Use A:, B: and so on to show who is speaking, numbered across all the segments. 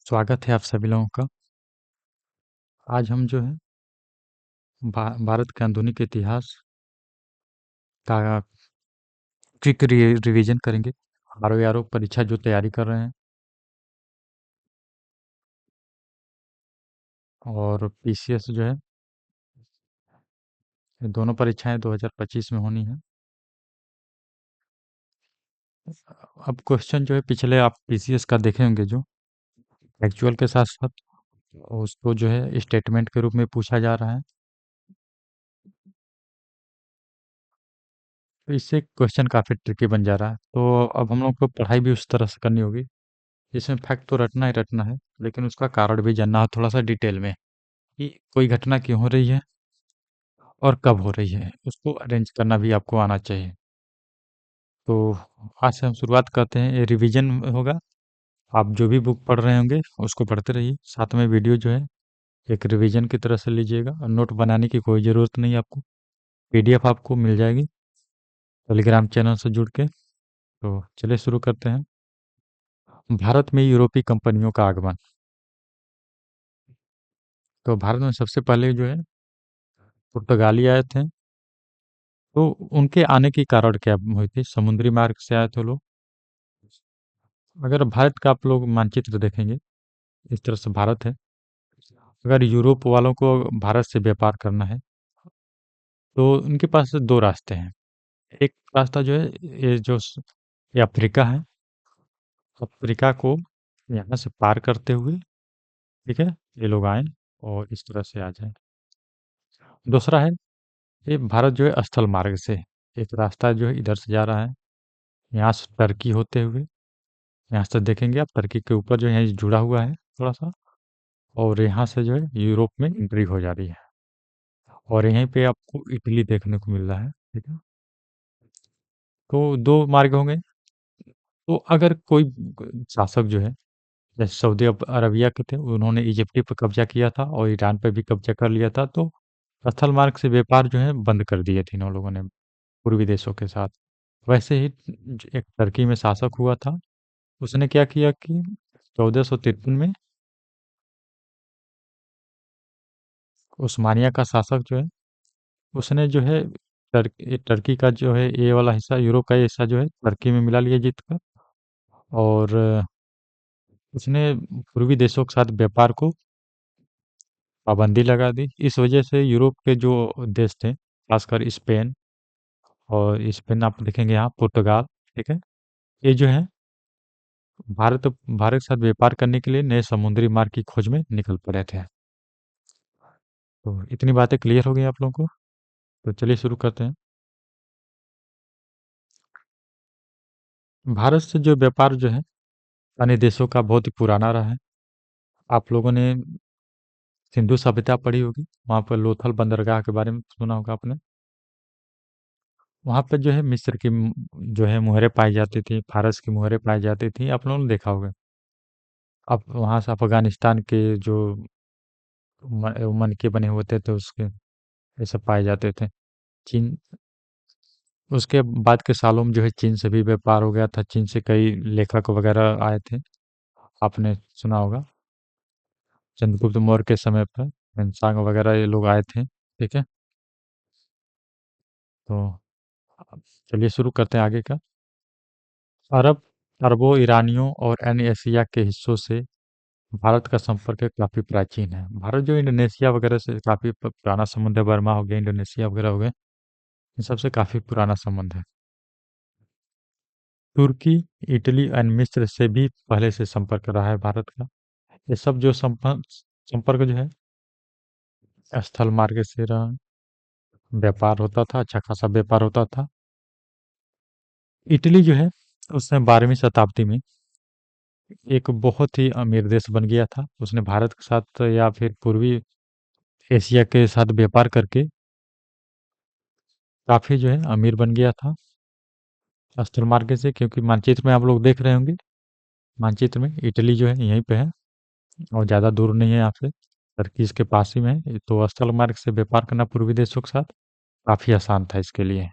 A: स्वागत है आप सभी लोगों का। आज हम जो है भारत के आधुनिक इतिहास का क्विक रिवीजन करेंगे। आरओ परीक्षा जो तैयारी कर रहे हैं और पीसीएस जो है, ये दोनों परीक्षाएं 2025 में होनी है। अब क्वेश्चन जो है पिछले आप पीसीएस का देखे होंगे, जो एक्चुअल के साथ साथ उसको जो है स्टेटमेंट के रूप में पूछा जा रहा है। तो इससे क्वेश्चन काफ़ी ट्रिकी बन जा रहा है। तो अब हम लोग को पढ़ाई भी उस तरह से करनी होगी। इसमें फैक्ट तो रटना ही रटना है, लेकिन उसका कारण भी जानना है थोड़ा सा डिटेल में, कि कोई घटना क्यों हो रही है और कब हो रही है। उसको अरेंज करना भी आपको आना चाहिए। तो आज से हम शुरुआत करते हैं। ये रिवीजन होगा। आप जो भी बुक पढ़ रहे होंगे उसको पढ़ते रहिए, साथ में वीडियो जो है एक रिवीजन की तरह से लीजिएगा। और नोट बनाने की कोई ज़रूरत नहीं है आपको, पीडीएफ आपको मिल जाएगी टेलीग्राम चैनल से जुड़ के। तो चलिए शुरू करते हैं। भारत में यूरोपीय कंपनियों का आगमन। तो भारत में सबसे पहले जो है पुर्तगाली आए थे। तो उनके आने की कारण क्या हुई थी? समुद्री मार्ग से आए थे लोग। अगर भारत का आप लोग मानचित्र देखेंगे, इस तरह से भारत है। अगर यूरोप वालों को भारत से व्यापार करना है तो उनके पास दो रास्ते हैं। एक रास्ता जो है, ये अफ्रीका है। अफ्रीका को यहाँ से पार करते हुए, ठीक है, ये लोग आए और इस तरह से आ जाए। दूसरा है, ये भारत जो है स्थल मार्ग से, एक रास्ता जो है इधर से जा रहा है, यहाँ से टर्की होते हुए। यहाँ से देखेंगे आप, टर्की के ऊपर जो है जुड़ा हुआ है थोड़ा सा, और यहाँ से जो है यूरोप में एंट्री हो जा रही है। और यहीं पे आपको इटली देखने को मिल रहा है, ठीक है। तो दो मार्ग होंगे। तो अगर कोई शासक जो है, जैसे सऊदी अरबिया के थे, उन्होंने इजिप्ट पे कब्जा किया था और ईरान पे भी कब्जा कर लिया था, तो स्थल मार्ग से व्यापार जो है बंद कर दिए थे इन लोगों ने पूर्वी देशों के साथ। वैसे ही एक टर्की में शासक हुआ था, उसने क्या किया कि 1453 में उस्मानिया का शासक जो है, उसने जो है टर्की का जो है ये वाला हिस्सा, यूरोप का ये हिस्सा जो है टर्की में मिला लिया जीत कर। और उसने पूर्वी देशों के साथ व्यापार को पाबंदी लगा दी। इस वजह से यूरोप के जो देश थे, खासकर स्पेन, और स्पेन आप देखेंगे यहाँ पुर्तगाल, ठीक है, ये जो है भारत भारत के साथ व्यापार करने के लिए नए समुद्री मार्ग की खोज में निकल पड़े थे। तो इतनी बातें क्लियर हो गई आप लोगों को। तो चलिए शुरू करते हैं। भारत से जो व्यापार जो है अन्य देशों का बहुत ही पुराना रहा है। आप लोगों ने सिंधु सभ्यता पढ़ी होगी, वहाँ पर लोथल बंदरगाह के बारे में सुना होगा आपने। वहाँ पे जो है मिस्र की जो है मुहरें पाई जाती थी, फारस की मुहरें पाई जाती थी, आप लोगों ने देखा होगा। अब वहाँ से अफगानिस्तान के जो मनके बने होते थे उसके, ये सब पाए जाते थे। चीन, उसके बाद के सालों में जो है चीन से भी व्यापार हो गया था। चीन से कई लेखक वगैरह आए थे, आपने सुना होगा। चंद्रगुप्त मौर्य के समय पर घनसांग वगैरह ये लोग आए थे, ठीक है। तो अब चलिए शुरू करते हैं आगे का। अरब, अरबों, ईरानियों और अन्य एशिया के हिस्सों से भारत का संपर्क काफ़ी प्राचीन है। भारत जो इंडोनेशिया वगैरह से काफ़ी पुराना संबंध है। बर्मा हो गया, इंडोनेशिया वगैरह हो गए, इन सबसे काफ़ी पुराना संबंध है। तुर्की, इटली और मिस्र से भी पहले से संपर्क रहा है भारत का। ये सब जो संपर्क संपर्क जो है स्थल मार्ग से रहा। व्यापार होता था, अच्छा खासा व्यापार होता था। इटली जो है उसने 12वीं शताब्दी में एक बहुत ही अमीर देश बन गया था। उसने भारत के साथ या फिर पूर्वी एशिया के साथ व्यापार करके काफ़ी जो है अमीर बन गया था स्थल मार्ग से। क्योंकि मानचित्र में आप लोग देख रहे होंगे, मानचित्र में इटली जो है यहीं पे है और ज़्यादा दूर नहीं है यहाँ से, टर्की इसके पास ही में है। तो स्थल मार्ग से व्यापार करना पूर्वी देशों के साथ काफ़ी आसान था इसके लिए।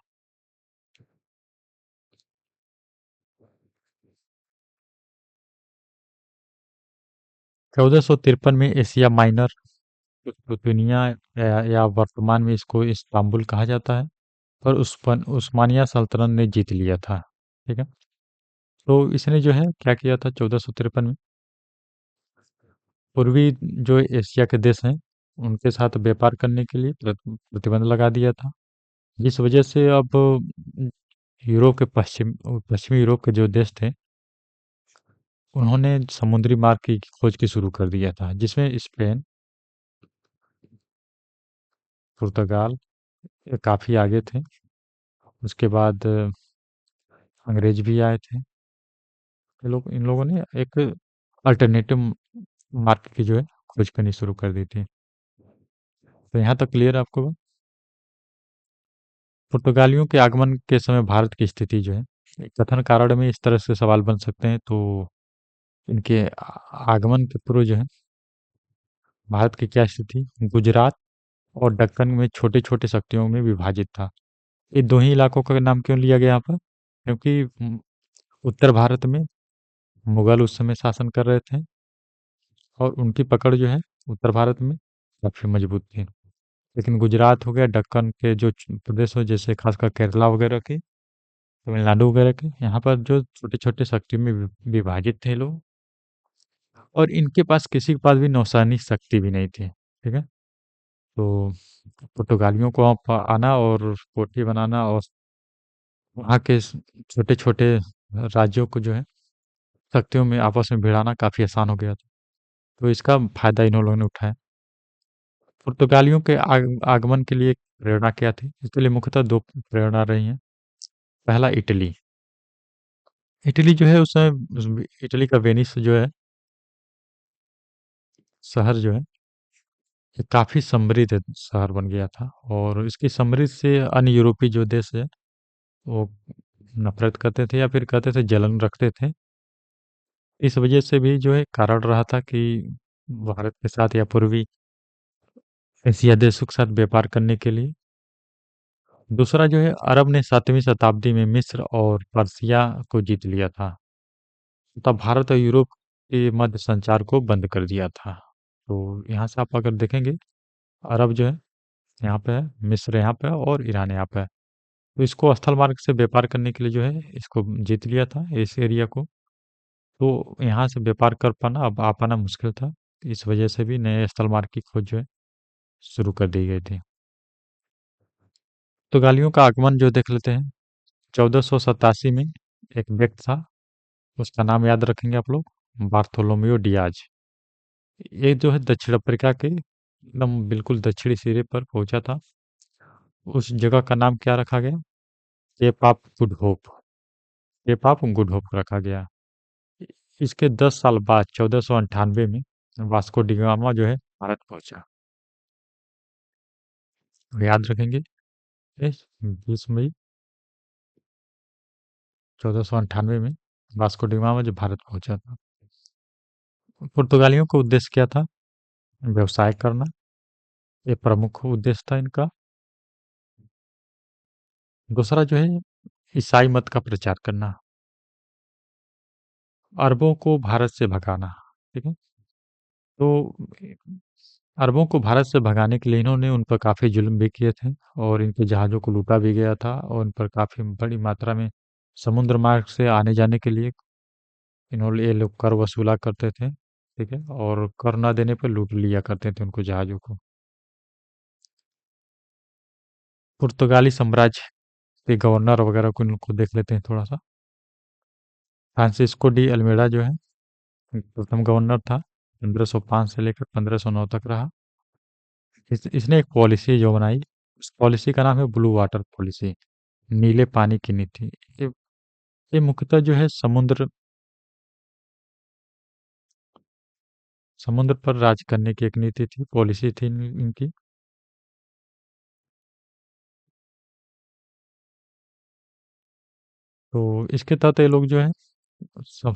A: 1453 में एशिया माइनर, लिथुआनिया या वर्तमान में इसको इस्तांबुल कहा जाता है, पर उस्मानिया सल्तनत ने जीत लिया था। ठीक है। तो इसने जो है क्या किया था 1453 में, पूर्वी जो एशिया के देश हैं उनके साथ व्यापार करने के लिए प्रतिबंध लगा दिया था, जिस वजह से अब यूरोप के पश्चिमी यूरोप के जो देश थे उन्होंने समुद्री मार्ग की खोज की शुरू कर दिया था, जिसमें स्पेन, पुर्तगाल ये काफ़ी आगे थे। उसके बाद अंग्रेज भी आए थे। इन लोगों ने एक अल्टरनेटिव मार्ग की जो है खोज करनी शुरू कर दी थी। तो यहाँ तक क्लियर है आपको बात? पुर्तगालियों के आगमन के समय भारत की स्थिति जो है, एक कथन कारण में इस तरह से सवाल बन सकते हैं। तो इनके आगमन के पूर्व जो है भारत की क्या स्थिति, गुजरात और दक्कन में छोटे छोटे शक्तियों में विभाजित था। ये दो ही इलाकों का नाम क्यों लिया गया यहाँ पर, क्योंकि उत्तर भारत में मुगल उस समय शासन कर रहे थे और उनकी पकड़ जो है उत्तर भारत में काफ़ी मजबूत थी। लेकिन गुजरात हो गया, दक्कन के जो प्रदेश हो जैसे खासकर केरला वगैरह के, तमिलनाडु वगैरह के, यहाँ पर जो छोटे छोटे शक्ति में विभाजित थे लोग, और इनके पास किसी के पास भी नौसेनी शक्ति भी नहीं थी। ठीक है। तो पुर्तगालियों को वहाँ आना और कोठी बनाना और वहाँ के छोटे छोटे राज्यों को जो है शक्तियों में आपस में भिड़ाना काफ़ी आसान हो गया था। तो इसका फायदा इन लोगों ने उठाया। पुर्तगालियों के आगमन के लिए प्रेरणा क्या थी, इसके लिए मुख्यतः दो प्रेरणा रही हैं। पहला इटली। इटली जो है उस समय इटली का वेनिस जो है शहर जो है ये काफ़ी समृद्ध शहर बन गया था, और इसकी समृद्धि से अन्य यूरोपीय जो देश है वो नफरत करते थे या फिर कहते थे जलन रखते थे। इस वजह से भी जो है कारण रहा था कि भारत के साथ या पूर्वी एशिया देशों के साथ व्यापार करने के लिए। दूसरा जो है अरब ने 7वीं शताब्दी में मिस्र और पर्सिया को जीत लिया था, तब भारत और यूरोप के मध्य संचार को बंद कर दिया था। तो यहाँ से आप अगर देखेंगे अरब जो है यहाँ पे है, मिस्र यहाँ पे है और ईरान यहाँ पे है। तो इसको स्थल मार्ग से व्यापार करने के लिए जो है इसको जीत लिया था इस एरिया को। तो यहाँ से व्यापार कर पाना अब आ पाना मुश्किल था। इस वजह से भी नए स्थल मार्ग की खोज जो है शुरू कर दी गई थी। पुर्तगालियों का आगमन जो देख लेते हैं 1487 में, एक व्यक्ति था उसका नाम याद रखेंगे आप लोग, बार्थोलोमियो डियाज। ये जो है दक्षिण अफ्रीका के एकदम बिल्कुल दक्षिणी सिरे पर पहुंचा था। उस जगह का नाम क्या रखा गया, Cape of Good Hope. Cape of Good Hope रखा गया। इसके 10 साल बाद 1498 में वास्को डी गामा जो है भारत पहुंचा। तो याद रखेंगे 20 मई 1498 में वास्को डी गामा जो भारत पहुंचा था। पुर्तगालियों का उद्देश्य क्या था, व्यवसाय करना, ये प्रमुख उद्देश्य था इनका। दूसरा जो है ईसाई मत का प्रचार करना, अरबों को भारत से भगाना। ठीक है। तो अरबों को भारत से भगाने के लिए इन्होंने उन पर काफ़ी जुल्म भी किए थे, और इनके जहाज़ों को लूटा भी गया था, और उन पर काफ़ी बड़ी मात्रा में समुद्र मार्ग से आने जाने के लिए इन्होंने ये लोग कर वसूला करते थे। ठीक है। और कर ना देने पर लूट लिया करते थे उनको जहाज़ों को। पुर्तगाली साम्राज्य के गवर्नर वगैरह को इनको देख लेते हैं थोड़ा सा। फ्रांसिस्को डी अल्मेडा जो है प्रथम गवर्नर था, 1505 से लेकर 1509 तक रहा। इसने एक पॉलिसी जो बनाई, उस पॉलिसी का नाम है ब्लू वाटर पॉलिसी, नीले पानी की नीति। ये ये मुख्यतः जो है समुद्र पर राज करने की एक नीति थी, पॉलिसी थी इनकी। तो इसके तहत ये लोग जो है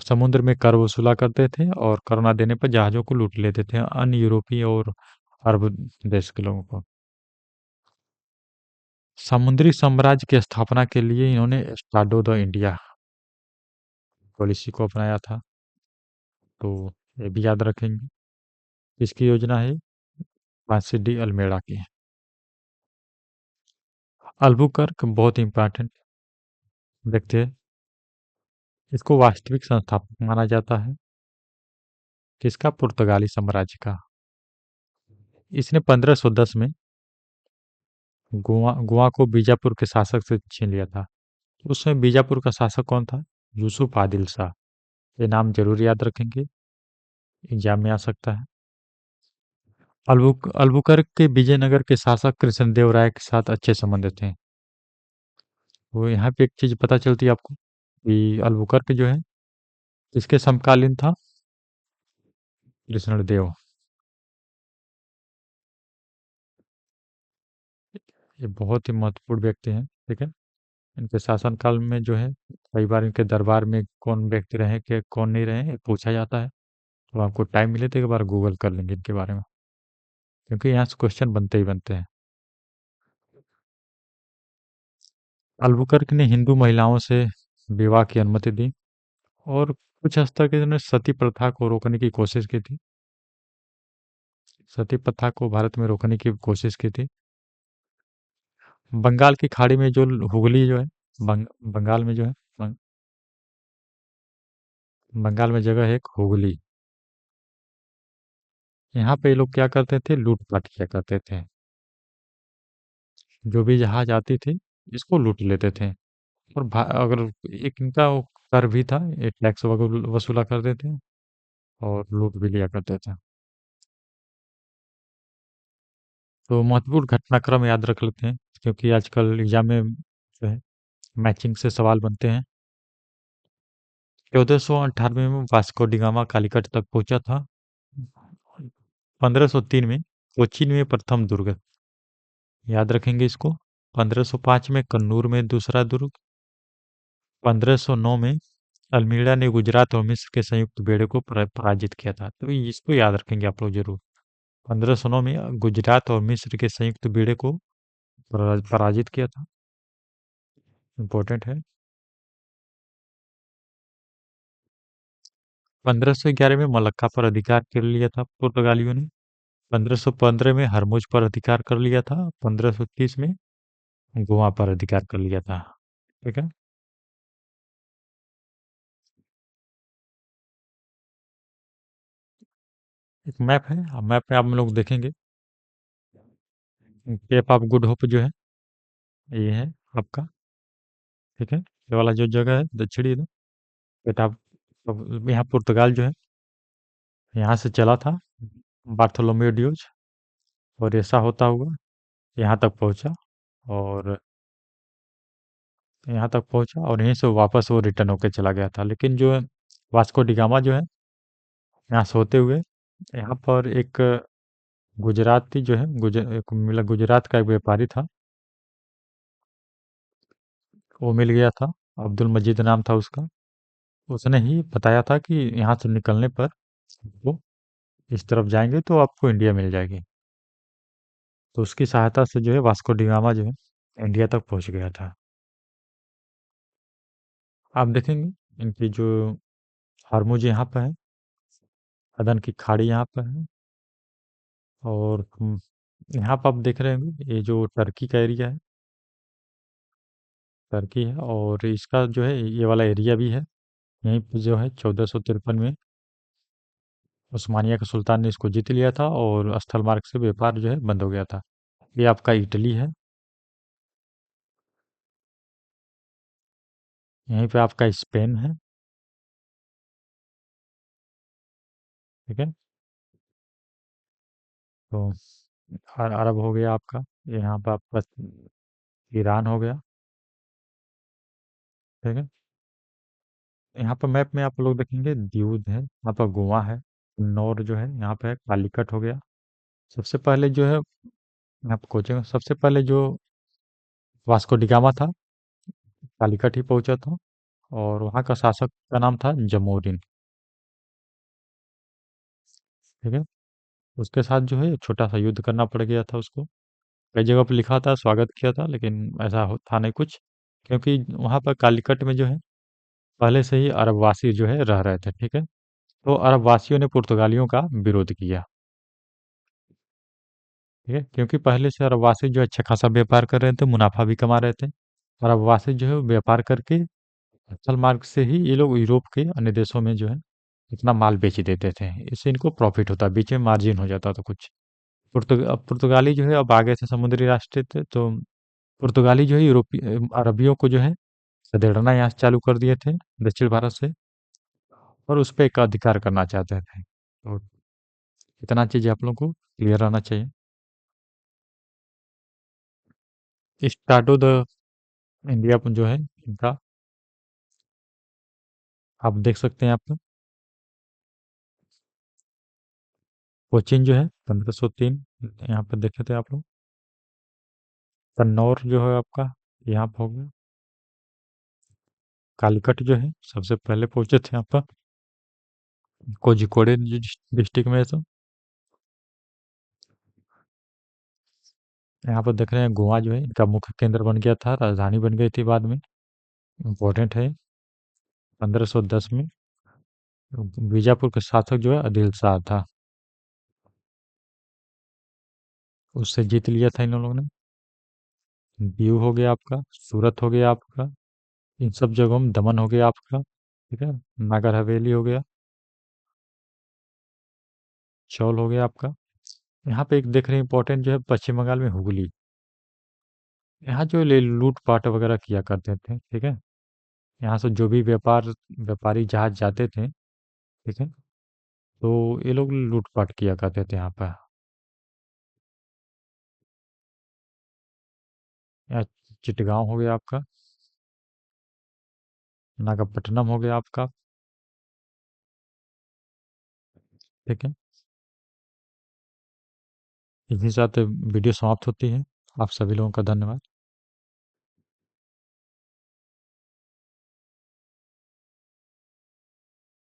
A: समुद्र में कर वसूला करते थे, और कर ना देने पर जहाज़ों को लूट लेते थे अन्य यूरोपीय और अरब देश के लोगों को। समुद्री साम्राज्य की स्थापना के लिए इन्होंने स्टाडो द इंडिया पॉलिसी को अपनाया था। तो ये भी याद रखेंगे। इसकी योजना है फांसी डी अल्मेड़ा की। अल्बुकर्क बहुत इंपॉर्टेंट व्यक्ति है। इसको वास्तविक संस्थापक माना जाता है किसका? पुर्तगाली साम्राज्य का। इसने 1510 में गोवा गोवा को बीजापुर के शासक से छीन लिया था। उसमें बीजापुर का शासक कौन था? यूसुफ आदिल शाह। ये नाम जरूर याद रखेंगे, एग्जाम में आ सकता है। अल्बुकर्क के विजयनगर के शासक कृष्णदेव राय के साथ अच्छे संबंध थे। वो यहाँ पे एक चीज पता चलती है आपको कि अल्बुकर्क जो है इसके समकालीन था कृष्णदेव। ये बहुत ही महत्वपूर्ण व्यक्ति हैं, ठीक है। इनके शासनकाल में जो है कई बार इनके दरबार में कौन व्यक्ति रहे कि कौन नहीं रहे, ये पूछा जाता है। तो आपको टाइम मिले तो एक बार गूगल कर लेंगे इनके बारे में, क्योंकि यहाँ से क्वेश्चन बनते ही बनते हैं। अल्बुकर्क ने हिंदू महिलाओं से विवाह की अनुमति दी और कुछ हद तक इन्होंने सती प्रथा को रोकने की कोशिश की थी। सती प्रथा को भारत में रोकने की कोशिश की थी। बंगाल की खाड़ी में जो हुगली जो है, बंगाल में जो है, बंगाल में जगह है एक हुगली। यहाँ पे ये लोग क्या करते थे? लूटपाट किया करते थे। जो भी जहाज आती थी इसको लूट लेते थे। और अगर एक इनका वो कर भी था, ये टैक्स वसूला करते थे और लूट भी लिया करते थे। तो महत्वपूर्ण घटनाक्रम याद रख लेते हैं, क्योंकि आजकल एग्जाम में जो है मैचिंग से सवाल बनते हैं। 1498 में वास्को डिगामा कालीकट तक पहुंचा था। 1503 में कोचीन में प्रथम दुर्ग, याद रखेंगे इसको। 1505 में कन्नूर में दूसरा दुर्ग। 1509 में अल्मीड़ा ने गुजरात और मिस्र के संयुक्त बेड़े को पराजित किया था। तो इसको याद रखेंगे आप लोग जरूर। 1509 में गुजरात और मिस्र के संयुक्त बेड़े को पराजित किया था। इंपॉर्टेंट है। 1511 में मलक्का पर अधिकार कर लिया था पुर्तगालियों ने। 1515 में हरमुज पर अधिकार कर लिया था। 1530 में गोवा पर अधिकार कर लिया था। ठीक है। एक मैप है, मैप में आप लोग देखेंगे केप ऑफ गुड होप जो है ये है आपका, ठीक है। ये वाला जो जगह है दक्षिणी में, केप ऑफ, अब यहाँ पुर्तगाल जो है यहाँ से चला था बार्थोलोमेव ड्यूज, और ऐसा होता हुआ यहाँ तक पहुँचा, और यहाँ तक पहुँचा और यहीं से वापस वो रिटर्न होके चला गया था। लेकिन जो है वास्को डिगामा जो है यहाँ से होते हुए यहाँ पर एक गुजराती जो है एक मिला, गुजरात का एक व्यापारी था, वो मिल गया था। अब्दुल मजीद नाम था उसका। उसने ही बताया था कि यहाँ से निकलने पर वो इस तरफ जाएंगे तो आपको इंडिया मिल जाएगी। तो उसकी सहायता से जो है वास्को डिगामा जो है इंडिया तक पहुंच गया था। आप देखेंगे इनकी जो हरमुज यहाँ पर है, अदन की खाड़ी यहाँ पर है, और यहाँ पर आप देख रहे होंगे ये जो टर्की का एरिया है, टर्की है, और इसका जो है ये वाला एरिया भी है। यहीं पे जो है 1453 में उस्मानिया के सुल्तान ने इसको जीत लिया था और स्थल मार्ग से व्यापार जो है बंद हो गया था। ये आपका इटली है। यहीं पे आपका स्पेन है, ठीक है। तो अरब हो गया आपका, यहाँ पे आपका ईरान हो गया, ठीक है। यहाँ पर मैप में आप लोग देखेंगे द्वीप है, यहाँ पर गोवा है, नौर जो है यहाँ पे है, कालीकट हो गया। सबसे पहले जो है मैं आपको कोचेंगे, सबसे पहले जो वास्को डिगामा था कालीकट ही पहुंचा था, और वहाँ का शासक का नाम था जमोरिन, ठीक है। उसके साथ जो है एक छोटा सा युद्ध करना पड़ गया था उसको। कई जगह पर लिखा था स्वागत किया था, लेकिन ऐसा था नहीं कुछ, क्योंकि वहाँ पर कालीकट में जो है पहले से ही अरबवासी जो है रह रहे थे, ठीक है। तो अरबवासियों ने पुर्तगालियों का विरोध किया। ठीक है, क्योंकि पहले से अरबवासी जो अच्छा खासा व्यापार कर रहे थे, मुनाफा भी कमा रहे थे। और अरबवासी जो है वो व्यापार करके स्थल मार्ग से ही ये लोग यूरोप के अन्य देशों में जो है अपना माल बेच देते थे। इससे इनको प्रॉफिट होता, बीच में मार्जिन हो जाता था कुछ। अब पुर्तगाली जो है अब आगे से समुद्री राष्ट्र थे, तो पुर्तगाली जो है यूरोपीय अरबियों को जो है खदेड़ना यहाँ से चालू कर दिए थे दक्षिण भारत से, और उस पे एक अधिकार करना चाहते थे। तो इतना चीज़ आप लोगों को क्लियर रहना चाहिए। स्टार्टो द इंडिया जो है इनका, आप देख सकते हैं। आप कोचिन जो है 1503, यहाँ पर देखे थे आप लोग। कन्नौर जो है आपका यहाँ पर हो गया। कालीकट जो है सबसे पहले पहुंचे थे यहाँ पर, कोझिकोडे डिस्ट्रिक्ट में। तो यहाँ पर देख रहे हैं गोवा जो है इनका मुख्य केंद्र बन गया था, राजधानी बन गई थी बाद में। इम्पोर्टेंट है। 1510 में बीजापुर के शासक जो है आदिल शाह था, उससे जीत लिया था इन लोगों ने। दीव हो गया आपका, सूरत हो गया आपका, इन सब जगहों में, दमन हो गया आपका, ठीक है, नागर हवेली हो गया, चौल हो गया आपका। यहाँ पे एक देख रहे हैं इंपॉर्टेंट जो है पश्चिम बंगाल में हुगली। यहाँ जो लूट पाट वगैरह किया करते थे, ठीक है। यहाँ से जो भी व्यापारी जहाज जाते थे, ठीक है, तो ये लोग लूट पाट किया करते थे यहाँ पर। यहाँ चिटगांव हो गया आपका, नागपट्टनम हो गया आपका, ठीक है। इसी साथ वीडियो समाप्त होती है। आप सभी लोगों का धन्यवाद।